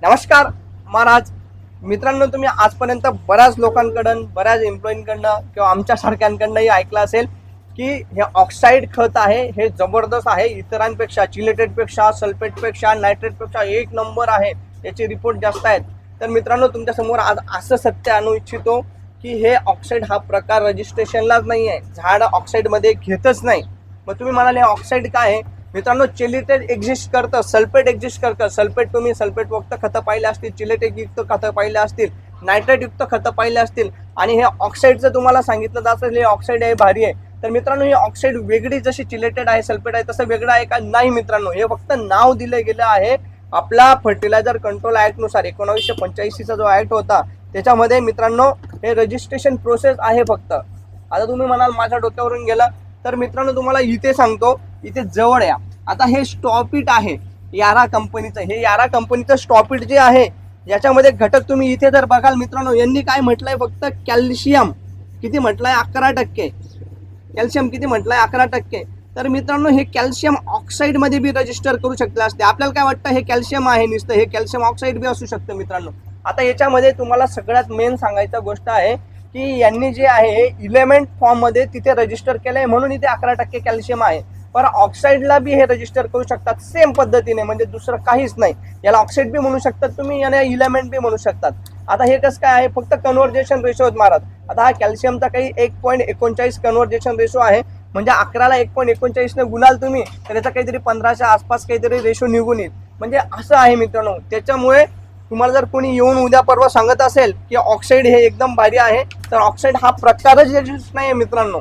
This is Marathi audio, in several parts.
नमस्कार महाराज मित्रांनो, तुम्ही आजपर्यंत बऱ्याच लोकांकडून बऱ्याच एम्प्लॉईंकडनं किंवा आमच्यासारख्यांकडनंही ऐकलं असेल की हे ऑक्साईड खत आहे, हे जबरदस्त आहे, इतरांपेक्षा चिलेटेडपेक्षा सल्फेटपेक्षा नायट्रेटपेक्षा एक नंबर आहे, याचे रिपोर्ट जास्त आहेत. तर मित्रांनो, तुमच्यासमोर आज असं सत्य आणू इच्छितो की हे ऑक्साईड हा प्रकार रजिस्ट्रेशनलाच नाही आहे, झाड ऑक्साईडमध्ये घेतच नाही. मग तुम्ही म्हणाले ऑक्साईड काय आहे? मित्रांनो, चिलेटेड एक्झिस्ट करतं, सल्फेट एक्झिस्ट करतं. सल्फेट तुम्ही सल्फेट युक्त खतं पाहिले असतील, चिलेटेड युक्त खतं पाहिले असतील, नायट्रेट युक्त खतं पाहिले असतील, आणि हे ऑक्साईडचं तुम्हाला सांगितलं जातं हे ऑक्साईड आहे, भारी आहे. तर मित्रांनो, ही ऑक्साईड वेगळी जशी चिलेटेड आहे सल्फेट आहे तसं वेगळं आहे का? नाही मित्रांनो, हे फक्त नाव दिलं गेलं आहे. आपला फर्टिलायझर कंट्रोल ॲक्टनुसार 1985चा जो ॲक्ट होता त्याच्यामध्ये मित्रांनो हे रजिस्ट्रेशन प्रोसेस आहे फक्त. आता तुम्ही म्हणाल माझ्या डोक्यावरून गेलं, तर मित्रांनो तुम्हाला इथे सांगतो, इथे जवळ या. आता हे स्टॉपिट आहे यारा कंपनीचं, हे यारा कंपनीचं स्टॉपिट जे आहे याच्यामध्ये घटक तुम्ही इथे जर बघाल मित्रांनो, यांनी काय म्हटलंय, फक्त कॅल्शियम किती म्हटलंय, 11%. कॅल्शियम किती म्हटलंय, 11%. तर मित्रांनो, हे कॅल्शियम ऑक्साईड मध्ये बी रजिस्टर करू शकले असते. आपल्याला काय वाटतं हे कॅल्शियम आहे नुसतं, हे कॅल्शियम ऑक्साईड बी असू शकतं मित्रांनो. आता याच्यामध्ये तुम्हाला सगळ्यात मेन सांगायचं गोष्ट आहे की यांनी जे आहे इलेमेंट फॉर्म मध्ये तिथे रजिस्टर केलंय, म्हणून इथे 11% कॅल्शियम आहे. पण ऑक्साईडला बी हे रजिस्टर करू शकतात सेम पद्धतीने, म्हणजे दुसरं काहीच नाही. याला ऑक्साईड बी म्हणू शकतात तुम्ही, याला इलेमेंट बी म्हणू शकतात. आता हे कसं काय आहे, फक्त कन्व्हर्जेशन रेशो महाराज. आता हा कॅल्शियमचा काही 1.39 कन्व्हर्जेशन रेशो आहे, म्हणजे 11ला 1.39 ने गुणाल तुम्ही तर याचा काहीतरी 15च्या आसपास काहीतरी रेशो निघून येईल. म्हणजे असं आहे मित्रांनो. त्याच्यामुळे तुम्हाला जर कोणी येऊन उद्या परवा सांगत असेल की ऑक्साईड हे एकदम भारी आहे, तर ऑक्साईड हा प्रकारच नाही मित्रांनो.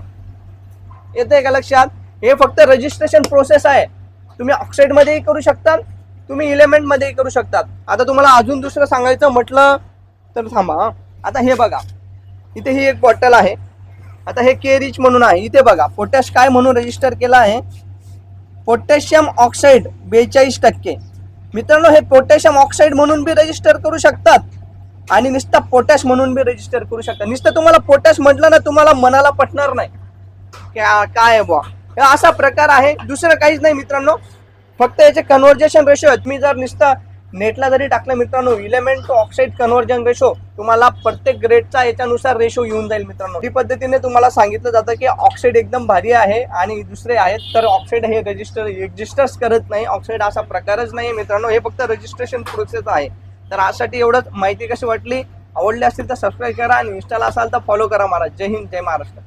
येते का लक्षात? हे फक्त रजिस्ट्रेशन प्रोसेस आहे. तुम्ही ऑक्साईड मध्येही करू शकता, तुम्ही इलेमेंट मध्येही करू शकतात. आता तुम्हाला अजून दुसरं सांगायचं म्हटलं तर थांबा. आता हे बघा, इथे ही एक बॉटल आहे. आता हे के रिच म्हणून आहे. इथे बघा पोटॅश काय म्हणून रजिस्टर केलं आहे, पोटॅशियम ऑक्साईड 42%. मित्रांनो, हे पोटॅशियम ऑक्साईड म्हणून बी रजिस्टर करू शकतात आणि नुसतं पोटॅश म्हणून बी रजिस्टर करू शकतात. नुसतं तुम्हाला पोटॅश म्हटलं ना, तुम्हाला मनाला पटणार नाही काय आहे बुवा, असा प्रकार आहे, दुसरं काहीच नाही मित्रांनो. फक्त याचे कन्व्हर्जेशन रेशो आहे. तुम्ही जर नुसतं नेटला जरी टाकलं मित्रांनो, element to oxide conversion ratio, तुम्हाला प्रत्येक ग्रेडचा याच्यानुसार रेशो येऊन जाईल मित्रांनो. ही पद्धतीने तुम्हाला सांगितलं जातं की ऑक्साईड एकदम भारी आहे आणि दुसरे आहेत तर ऑक्साईड हे रजिस्टर एक्झिस्टच करत नाही. ऑक्साईड असा प्रकारच नाही मित्रांनो, हे फक्त रजिस्ट्रेशन प्रोसेस आहे. तर आजसाठी एवढंच. माहिती कशी वाटली, आवडली असतील तर सबस्क्राईब करा आणि इंस्टाला असाल तर फॉलो करा महाराज. जय हिंद, जय महाराष्ट्र.